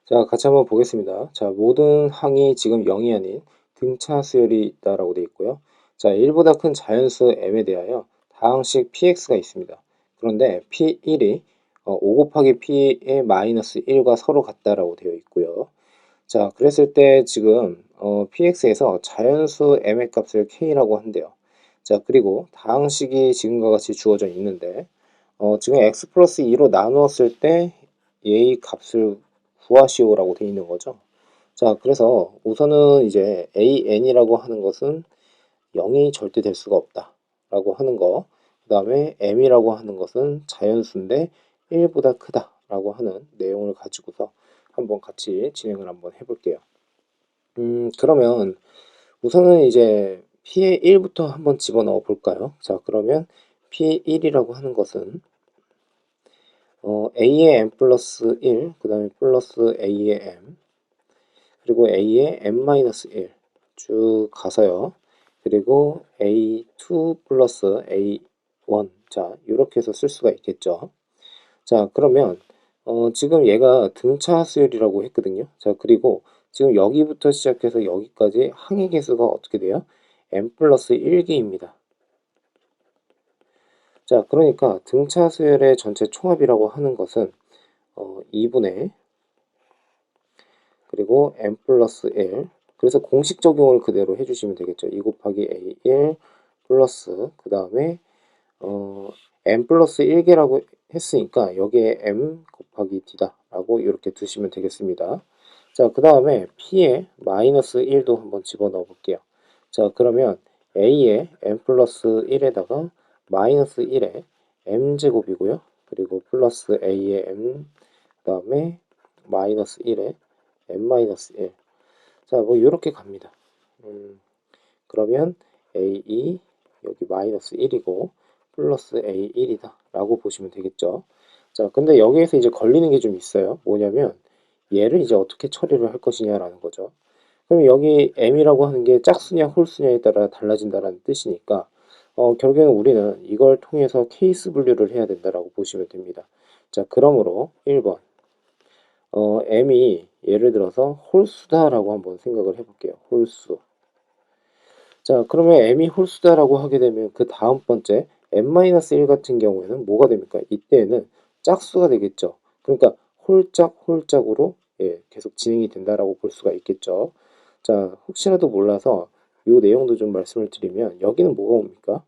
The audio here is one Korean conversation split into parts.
자, 같이 한번 보겠습니다. 자, 모든 항이 지금 0이 아닌 등차 수열이 있다라고 되어 있고요. 자, 1보다 큰 자연수 m에 대하여 다항식 px가 있습니다. 그런데 p1이 5 곱하기 p의 마이너스 1과 서로 같다라고 되어 있고요. 자, 그랬을 때 지금 px에서 자연수 m의 값을 k라고 한대요. 자, 그리고 다항식이 지금과 같이 주어져 있는데 지금 x 플러스 2로 나누었을 때 얘의 값을 구하시오라고 되어 있는 거죠. 자, 그래서 우선은 이제 an이라고 하는 것은 0이 절대 될 수가 없다 라고 하는 거, 그 다음에 m이라고 하는 것은 자연수인데 1보다 크다 라고 하는 내용을 가지고서 한번 같이 진행을 한번 해볼게요. 그러면 우선은 이제 p의 1부터 한번 집어넣어 볼까요? 자, 그러면 p의 1이라고 하는 것은 a의 m 플러스 1, 그 다음에 플러스 a의 m, 그리고 a의 m-1 쭉 가서요. 그리고 a2 플러스 a1, 자, 이렇게 해서 쓸 수가 있겠죠. 자, 그러면 지금 얘가 등차 수열이라고 했거든요. 자, 그리고 지금 여기부터 시작해서 여기까지 항의 개수가 어떻게 돼요? m 플러스 1개입니다. 자, 그러니까 등차 수열의 전체 총합이라고 하는 것은 2분의 그리고 m 플러스 1, 그래서 공식 적용을 그대로 해주시면 되겠죠. 2 곱하기 a1 플러스 그 다음에 m 플러스 1개라고 했으니까 여기에 m 곱하기 d다 라고 이렇게 두시면 되겠습니다. 자, 그 다음에 p에 마이너스 1도 한번 집어넣어 볼게요. 자, 그러면 a에 m 플러스 1에다가 마이너스 1에 m제곱이고요. 그리고 플러스 a에 m, 그 다음에 마이너스 1에 m-1. 자, 뭐 이렇게 갑니다. 그러면 a2 여기 마이너스 1이고 플러스 a1이다 라고 보시면 되겠죠. 자, 근데 여기에서 이제 걸리는 게 좀 있어요. 뭐냐면 얘를 이제 어떻게 처리를 할 것이냐라는 거죠. 그럼 여기 m이라고 하는 게 짝수냐 홀수냐에 따라 달라진다는 뜻이니까 결국에는 우리는 이걸 통해서 케이스 분류를 해야 된다라고 보시면 됩니다. 자, 그러므로 1번 m이 예를 들어서 홀수다라고 한번 생각을 해볼게요. 홀수. 자, 그러면 m이 홀수다라고 하게 되면 그 다음 번째 m-1 같은 경우에는 뭐가 됩니까? 이때에는 짝수가 되겠죠. 그러니까 홀짝 홀짝으로 계속 진행이 된다라고 볼 수가 있겠죠. 자, 혹시라도 몰라서 이 내용도 좀 말씀을 드리면 여기는 뭐가 옵니까?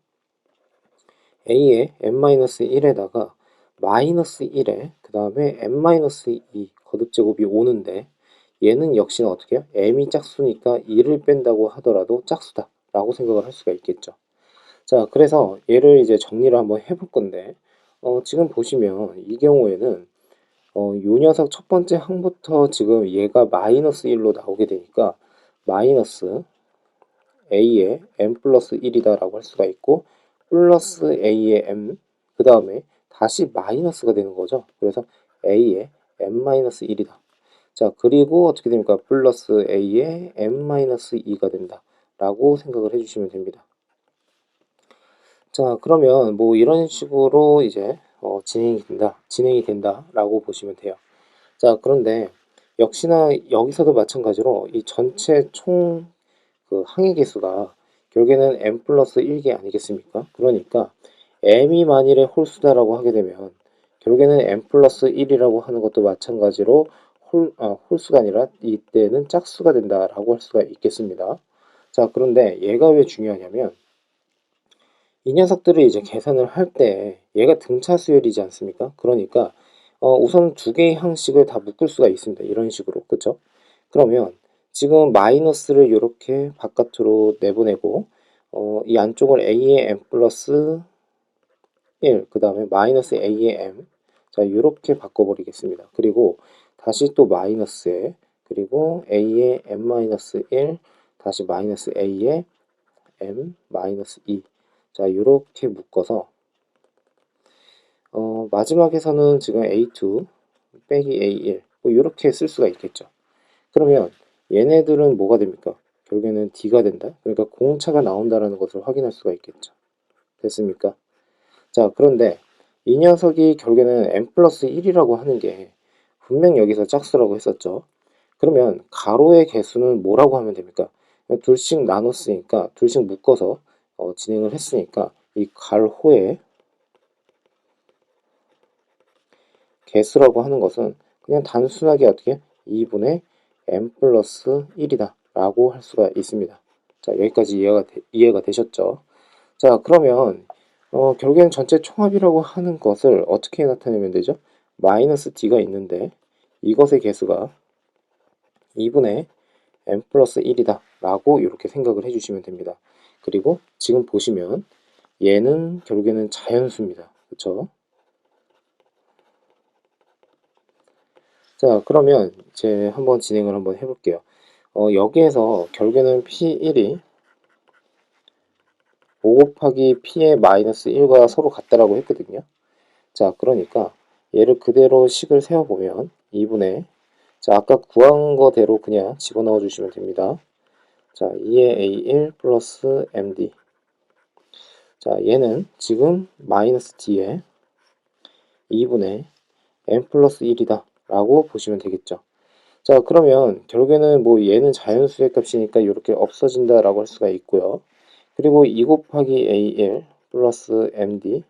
a의 m-1에다가 마이너스 1에 그 다음에 m-2 거듭제곱이 오는데 얘는 역시나 어떻게 해요? m이 짝수니까 2를 뺀다고 하더라도 짝수다 라고 생각을 할 수가 있겠죠. 자, 그래서 얘를 이제 정리를 한번 해볼 건데 지금 보시면 이 경우에는 요 녀석 첫 번째 항부터 지금 얘가 마이너스 1로 나오게 되니까 마이너스 a의 m 플러스 1이다 라고 할 수가 있고 플러스 a의 m, 그 다음에 다시 마이너스가 되는 거죠. 그래서 a의 m-1이다. 자, 그리고 어떻게 됩니까? 플러스 a의 m-2가 된다 라고 생각을 해주시면 됩니다. 자, 그러면 뭐 이런 식으로 이제 진행이 된다 라고 보시면 돼요. 자, 그런데 역시나 여기서도 마찬가지로 이 전체 총 그 항의 개수가 결국에는 m 플러스 1개 아니겠습니까? 그러니까 m이 만일에 홀수다라고 하게 되면 결국에는 m 플러스 1이라고 하는 것도 마찬가지로 홀수가 아니라 이때는 짝수가 된다라고 할 수가 있겠습니다. 자, 그런데 얘가 왜 중요하냐면 이 녀석들을 이제 계산을 할 때 얘가 등차 수열이지 않습니까? 그러니까 우선 두 개의 항식을 다 묶을 수가 있습니다. 이런 식으로. 그쵸? 그러면 지금 마이너스를 이렇게 바깥으로 내보내고 이 안쪽을 a의 m 플러스 1, 그 다음에 마이너스 a의 m, 자, 이렇게 바꿔버리겠습니다. 그리고 다시 또 마이너스에, 그리고 a의 m-1, 다시 마이너스 a의 m-2. 자, 이렇게 묶어서 마지막에서는 지금 a2 빼기 a1 뭐 이렇게 쓸 수가 있겠죠. 그러면 얘네들은 뭐가 됩니까? 결국에는 d가 된다. 그러니까 공차가 나온다라는 것을 확인할 수가 있겠죠. 됐습니까? 자, 그런데 이 녀석이 결국에는 m 플러스 1이라고 하는 게 분명 여기서 짝수라고 했었죠. 그러면 가로의 개수는 뭐라고 하면 됩니까? 둘씩 나눴으니까 둘씩 묶어서 진행을 했으니까 이 갈호의 개수라고 하는 것은 그냥 단순하게 어떻게 2분의 n 플러스 1이다 라고 할 수가 있습니다. 자, 여기까지 이해가 되셨죠? 자, 그러면 결국엔 전체 총합이라고 하는 것을 어떻게 나타내면 되죠? 마이너스 d가 있는데 이것의 개수가 2분의 n 플러스 1이다 라고 이렇게 생각을 해주시면 됩니다. 그리고 지금 보시면 얘는 결국에는 자연수입니다. 그쵸? 자, 그러면 이제 한번 진행을 한번 해볼게요. 여기에서 결국에는 P1이 5 곱하기 P의 마이너스 1과 서로 같다라고 했거든요. 자, 그러니까 얘를 그대로 식을 세워보면 2분의 자, 아까 구한 거대로 그냥 집어넣어 주시면 됩니다. 자, 2의 A1 플러스 MD. 자, 얘는 지금 마이너스 D에 2분의 n 플러스 1이다 라고 보시면 되겠죠. 자, 그러면 결국에는 뭐 얘는 자연수의 값이니까 이렇게 없어진다 라고 할 수가 있고요. 그리고 2 곱하기 A1 플러스 MD.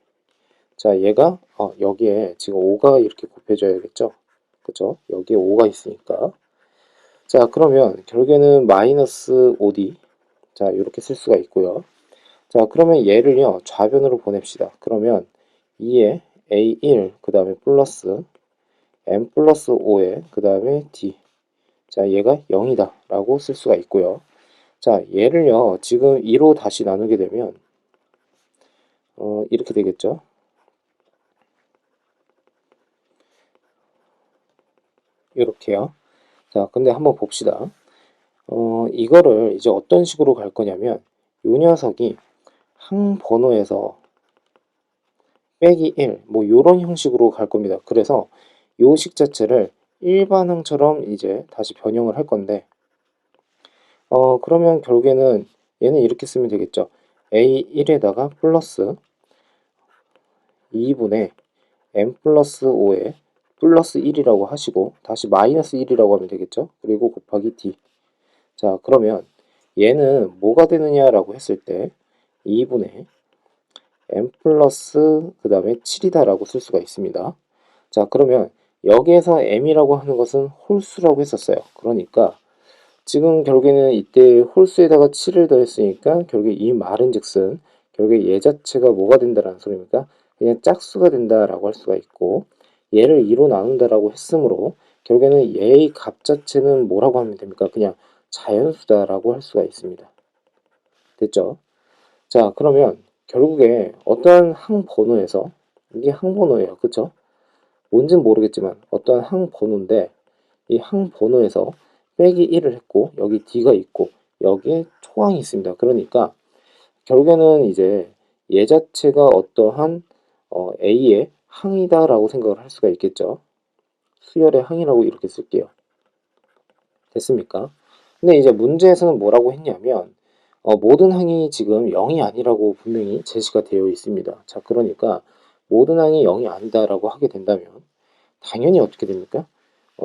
자, 얘가 여기에 지금 5가 이렇게 곱해져야겠죠. 그죠? 여기에 5가 있으니까. 자, 그러면 결국에는 마이너스 5D. 자, 이렇게 쓸 수가 있고요. 자, 그러면 얘를요 좌변으로 보냅시다. 그러면 2에 A1 그 다음에 플러스 n 플러스 5에 그 다음에 d. 자, 얘가 0이다 라고 쓸 수가 있고요. 자, 얘를요 지금 2로 다시 나누게 되면 이렇게 되겠죠. 이렇게요. 자, 근데 한번 봅시다. 이거를 이제 어떤 식으로 갈 거냐면 요 녀석이 항 번호에서 빼기 1, 뭐 요런 형식으로 갈 겁니다. 그래서 요 식 자체를 일반항처럼 이제 다시 변형을 할 건데 그러면 결국에는 얘는 이렇게 쓰면 되겠죠. A1에다가 플러스 2분의 n 플러스 5에 플러스 1이라고 하시고 다시 마이너스 1이라고 하면 되겠죠. 그리고 곱하기 d. 자, 그러면 얘는 뭐가 되느냐라고 했을 때 2분의 n 플러스 그 다음에 7이다 라고 쓸 수가 있습니다. 자, 그러면 여기에서 m이라고 하는 것은 홀수라고 했었어요. 그러니까 지금 결국에는 이때 홀수에다가 7을 더했으니까 결국에 이 말은 즉슨 결국에 얘 자체가 뭐가 된다라는 소리입니까? 그냥 짝수가 된다라고 할 수가 있고 얘를 2로 나눈다라고 했으므로 결국에는 얘의 값 자체는 뭐라고 하면 됩니까? 그냥 자연수다라고 할 수가 있습니다. 됐죠? 자, 그러면 결국에 어떠한 항번호에서 이게 항번호예요. 그쵸? 뭔진 모르겠지만 어떠한 항번호인데 이 항번호에서 빼기 1을 했고 여기 D가 있고 여기에 초항이 있습니다. 그러니까 결국에는 이제 얘 자체가 어떠한 A의 항이다 라고 생각을 할 수가 있겠죠. 수열의 항이라고 이렇게 쓸게요. 됐습니까? 근데 이제 문제에서는 뭐라고 했냐면 모든 항이 지금 0이 아니라고 분명히 제시가 되어 있습니다. 자, 그러니까 모든 항이 0이 아니다라고 하게 된다면 당연히 어떻게 됩니까?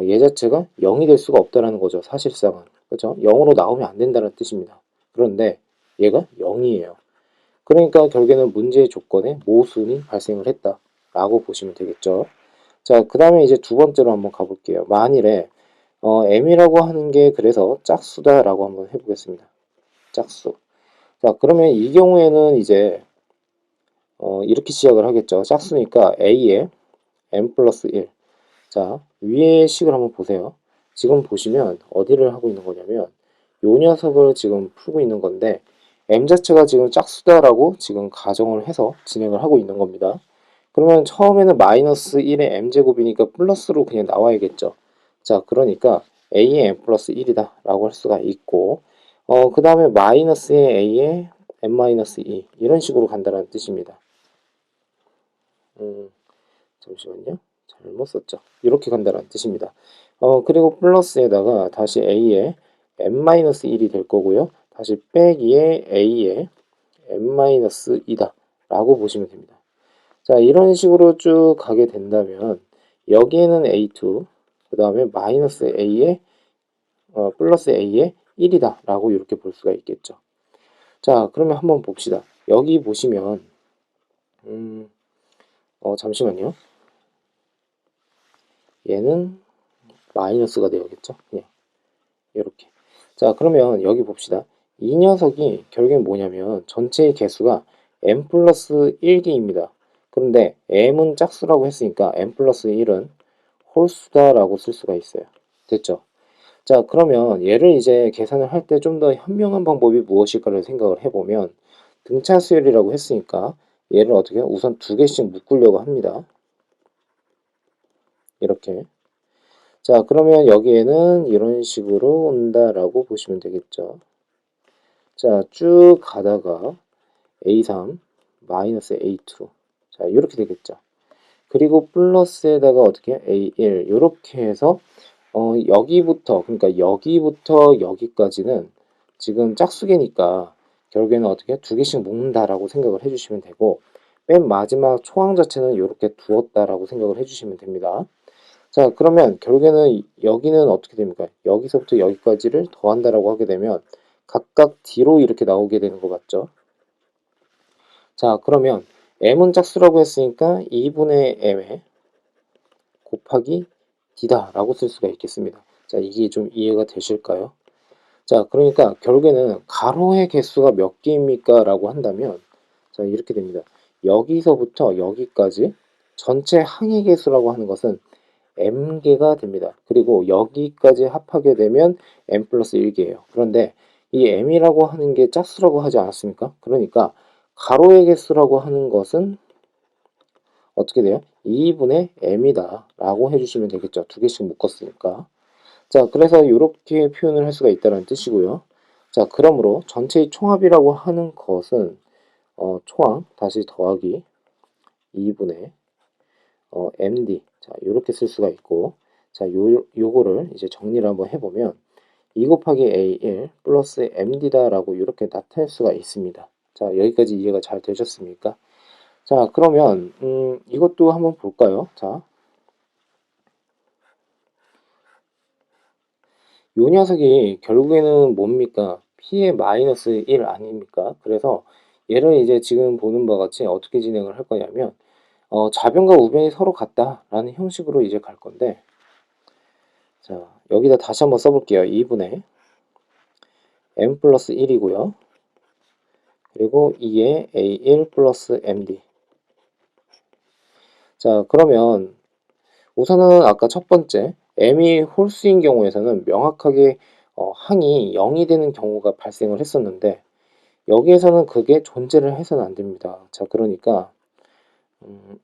얘 자체가 0이 될 수가 없다라는 거죠. 사실상은. 그렇죠? 0으로 나오면 안 된다는 뜻입니다. 그런데 얘가 0이에요. 그러니까 결국에는 문제의 조건에 모순이 발생을 했다라고 보시면 되겠죠. 자, 그 다음에 이제 두 번째로 한번 가볼게요. 만일에 m이라고 하는 게 그래서 짝수다라고 한번 해보겠습니다. 짝수. 자, 그러면 이 경우에는 이제 이렇게 시작을 하겠죠. 짝수니까 a에 m 플러스 1. 자, 위의 식을 한번 보세요. 지금 보시면 어디를 하고 있는 거냐면 요 녀석을 지금 풀고 있는 건데 m 자체가 지금 짝수다라고 지금 가정을 해서 진행을 하고 있는 겁니다. 그러면 처음에는 마이너스 1의 m제곱이니까 플러스로 그냥 나와야겠죠. 자, 그러니까 a의 m 플러스 1이다 라고 할 수가 있고 그 다음에 마이너스의 a의 m 마이너스 2 이런 식으로 간다는 뜻입니다. 잠시만요. 잘못 썼죠. 이렇게 간다는 뜻입니다. 그리고 플러스에다가 다시 a의 n-1이 될 거고요. 다시 빼기에 a의 n-2다 라고 보시면 됩니다. 자, 이런 식으로 쭉 가게 된다면 여기에는 a2, 그 그 다음에 마이너스 a에 플러스 a에 1이다 라고 이렇게 볼 수가 있겠죠. 자, 그러면 한번 봅시다. 여기 보시면 잠시만요. 얘는 마이너스가 되어야겠죠. 그냥 이렇게. 자, 그러면 여기 봅시다. 이 녀석이 결국엔 뭐냐면 전체의 개수가 m 플러스 1개입니다. 그런데 m은 짝수라고 했으니까 m 플러스 1은 홀수다 라고 쓸 수가 있어요. 됐죠? 자, 그러면 얘를 이제 계산을 할 때 좀 더 현명한 방법이 무엇일까를 생각을 해보면 등차수열이라고 했으니까 얘를 어떻게 해요? 우선 두 개씩 묶으려고 합니다. 이렇게. 자, 그러면 여기에는 이런 식으로 온다라고 보시면 되겠죠. 자, 쭉 가다가 A3 마이너스 A2 자, 이렇게 되겠죠. 그리고 플러스에다가 어떻게 A1 이렇게 해서 여기부터 그러니까 여기부터 여기까지는 지금 짝수개니까 결국에는 어떻게 두 개씩 묶는다라고 생각을 해주시면 되고 맨 마지막 초항 자체는 이렇게 두었다라고 생각을 해주시면 됩니다. 자, 그러면 결국에는 여기는 어떻게 됩니까? 여기서부터 여기까지를 더한다라고 하게 되면 각각 D로 이렇게 나오게 되는 것 같죠? 자, 그러면 M은 짝수라고 했으니까 2분의 M에 곱하기 D다 라고 쓸 수가 있겠습니다. 자, 이게 좀 이해가 되실까요? 자, 그러니까 결국에는 가로의 개수가 몇 개입니까? 라고 한다면 자, 이렇게 됩니다. 여기서부터 여기까지 전체 항의 개수라고 하는 것은 m개가 됩니다. 그리고 여기까지 합하게 되면 m 플러스 1개예요. 그런데 이 m이라고 하는 게 짝수라고 하지 않았습니까? 그러니까 가로의 개수라고 하는 것은 어떻게 돼요? 2분의 m이다 라고 해주시면 되겠죠. 두 개씩 묶었으니까. 자, 그래서 이렇게 표현을 할 수가 있다는 뜻이고요. 자, 그러므로 전체의 총합이라고 하는 것은 초항 다시 더하기 2분의 MD 자 이렇게 쓸 수가 있고 자 요거를 이제 정리를 한번 해보면 2 곱하기 A1 플러스 MD다 라고 이렇게 나타낼 수가 있습니다. 자 여기까지 이해가 잘 되셨습니까? 자 그러면 이것도 한번 볼까요? 자, 요 녀석이 결국에는 뭡니까? P의 마이너스 1 아닙니까? 그래서 얘를 이제 지금 보는 바와 같이 어떻게 진행을 할 거냐면 좌변과 우변이 서로 같다라는 형식으로 이제 갈 건데 자, 여기다 다시 한번 써볼게요. 2분의 m 플러스 1이고요. 그리고 2의 a1 플러스 md. 자, 그러면 우선은 아까 첫 번째 m이 홀수인 경우에서는 명확하게 항이 0이 되는 경우가 발생을 했었는데 여기에서는 그게 존재를 해서는 안 됩니다. 자, 그러니까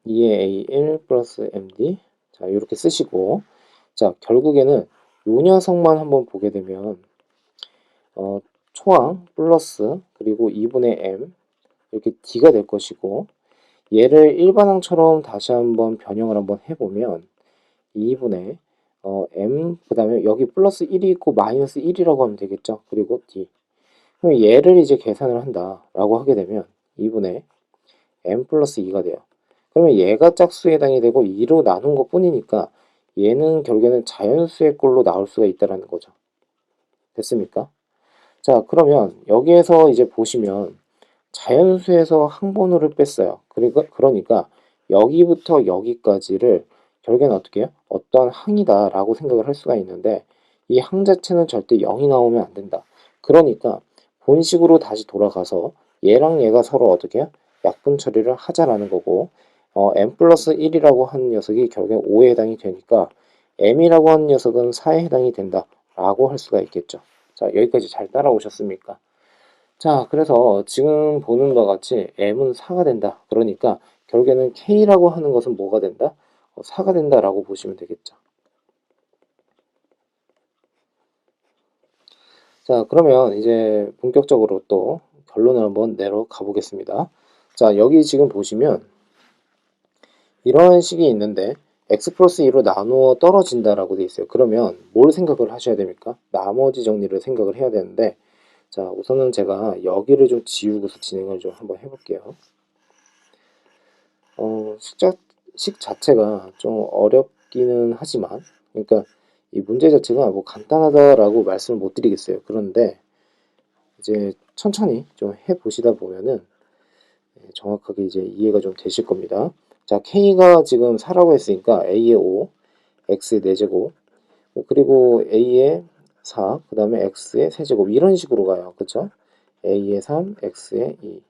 2의 a1 플러스 md 자, 이렇게 쓰시고 자, 결국에는 요 녀석만 한번 보게 되면 초항 플러스 그리고 2분의 m 이렇게 d가 될 것이고 얘를 일반항처럼 다시 한번 변형을 한번 해보면 2분의 m 그 다음에 여기 플러스 1이 있고 마이너스 1이라고 하면 되겠죠. 그리고 d 그럼 얘를 이제 계산을 한다 라고 하게 되면 2분의 m 플러스 2가 돼요. 그러면 얘가 짝수에 해당이 되고 2로 나눈 것 뿐이니까 얘는 결국에는 자연수의 꼴로 나올 수가 있다는 거죠. 됐습니까? 자, 그러면 여기에서 이제 보시면 자연수에서 항번호를 뺐어요. 그러니까 여기부터 여기까지를 결국에는 어떻게 해요? 어떠한 항이다 라고 생각을 할 수가 있는데 이 항 자체는 절대 0이 나오면 안 된다. 그러니까 본식으로 다시 돌아가서 얘랑 얘가 서로 어떻게 해요? 약분 처리를 하자라는 거고 m 플러스 1이라고 하는 녀석이 결국엔 5에 해당이 되니까 m이라고 하는 녀석은 4에 해당이 된다 라고 할 수가 있겠죠. 자, 여기까지 잘 따라오셨습니까? 자, 그래서 지금 보는 바와 같이 m은 4가 된다. 그러니까 결국에는 k라고 하는 것은 뭐가 된다? 4가 된다라고 보시면 되겠죠. 자, 그러면 이제 본격적으로 또 결론을 한번 내러 가보겠습니다. 자, 여기 지금 보시면 이러한 식이 있는데 x 플러스 2로 나누어 떨어진다라고 되어 있어요. 그러면 뭘 생각을 하셔야 됩니까? 나머지 정리를 생각을 해야 되는데 자, 우선은 제가 여기를 좀 지우고서 진행을 좀 한번 해볼게요. 식 자체가 좀 어렵기는 하지만, 그러니까 이 문제 자체가 뭐 간단하다라고 말씀을 못 드리겠어요. 그런데 이제 천천히 좀 해보시다 보면은 정확하게 이제 이해가 좀 되실 겁니다. 자, K가 지금 4라고 했으니까 A의 5, X의 4제곱, 그리고 A의 4, 그 다음에 X의 세제곱 이런 식으로 가요. 그쵸? A의 3, X의 2,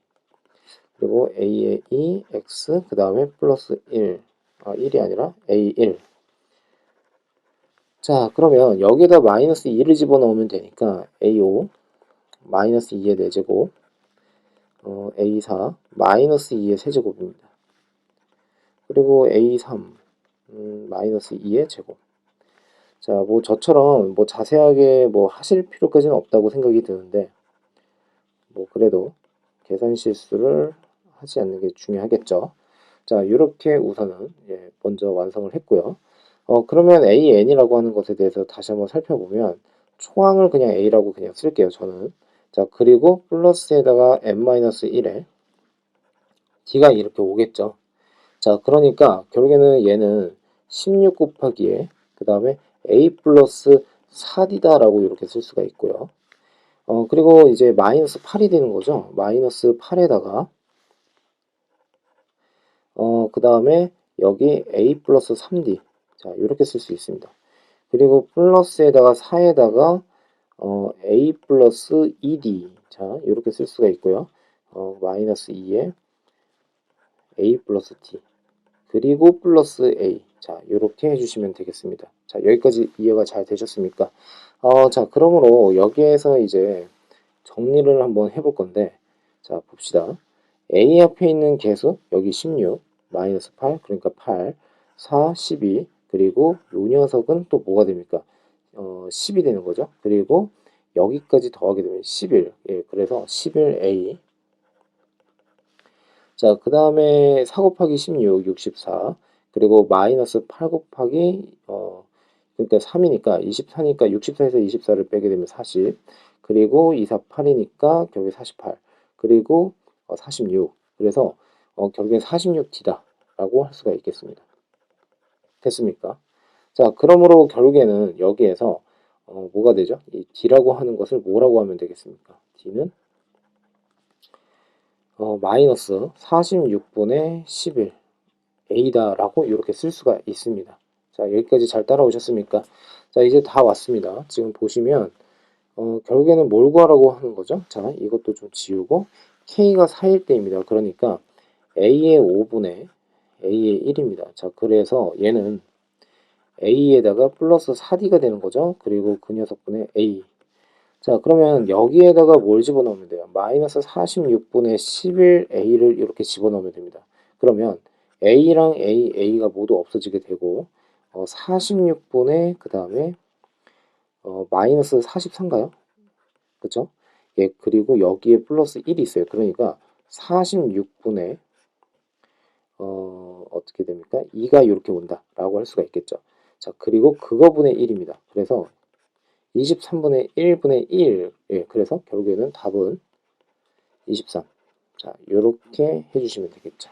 그리고 A의 2, X, 그 다음에 플러스 1, 1이 아니라 A1. 자, 그러면 여기다 마이너스 2를 집어넣으면 되니까 A5, 마이너스 2의 4제곱, A4, 마이너스 2의 세제곱입니다. 그리고 A3, 마이너스 2의 제곱. 자, 뭐 저처럼 뭐 자세하게 뭐 하실 필요까지는 없다고 생각이 드는데, 뭐 그래도 계산 실수를 하지 않는 게 중요하겠죠. 자, 이렇게 우선은 먼저 완성을 했고요. 그러면 AN이라고 하는 것에 대해서 다시 한번 살펴보면 초항을 그냥 A라고 그냥 쓸게요, 저는. 자, 그리고 플러스에다가 n-1에 D가 이렇게 오겠죠. 자, 그러니까 결국에는 얘는 16 곱하기에 그 다음에 A 플러스 4D다라고 이렇게 쓸 수가 있고요. 그리고 이제 마이너스 8이 되는 거죠. 마이너스 8에다가 그 다음에 여기 A 플러스 3D. 자, 이렇게 쓸 수 있습니다. 그리고 플러스에다가 4에다가 A 플러스 2D. 자, 이렇게 쓸 수가 있고요. 마이너스 2에 A 플러스 D. 그리고 플러스 A. 자, 이렇게 해주시면 되겠습니다. 자, 여기까지 이해가 잘 되셨습니까? 자, 그러므로 여기에서 이제 정리를 한번 해볼 건데, 자, 봅시다. A 앞에 있는 개수, 여기 16, 마이너스 8, 그러니까 8, 4, 12, 그리고 요 녀석은 또 뭐가 됩니까? 10이 되는 거죠. 그리고 여기까지 더하게 되면 11, 예, 그래서 11A. 자, 그 다음에 4 곱하기 16, 64, 그리고 마이너스 8 곱하기, 그러니까 3이니까 24니까 64에서 24를 빼게 되면 40, 그리고 2, 4, 8이니까 결국에 48, 그리고 46. 그래서 결국엔 46D다 라고 할 수가 있겠습니다. 됐습니까? 자, 그러므로 결국에는 여기에서 뭐가 되죠? 이 D라고 하는 것을 뭐라고 하면 되겠습니까? D는 마이너스 46분의 11 A다라고 이렇게 쓸 수가 있습니다. 자, 여기까지 잘 따라오셨습니까? 자, 이제 다 왔습니다. 지금 보시면 결국에는 뭘 구하라고 하는 거죠? 자, 이것도 좀 지우고 K가 4일 때입니다. 그러니까 A의 5분의 A의 1입니다. 자, 그래서 얘는 A에다가 플러스 4D가 되는 거죠. 그리고 그 녀석분의 A. 자, 그러면 여기에다가 뭘 집어넣으면 돼요? 마이너스 46분의 11A를 이렇게 집어넣으면 됩니다. 그러면 A랑 A가 모두 없어지게 되고 46분의 그 다음에 마이너스 43인가요? 그쵸? 예, 그리고 여기에 플러스 1이 있어요. 그러니까 46분의 어떻게 됩니까? 2가 이렇게 온다 라고 할 수가 있겠죠. 자, 그리고 그거분의 1입니다. 그래서 23분의 1분의 1. 예, 그래서 결국에는 답은 23. 자, 요렇게 해주시면 되겠죠.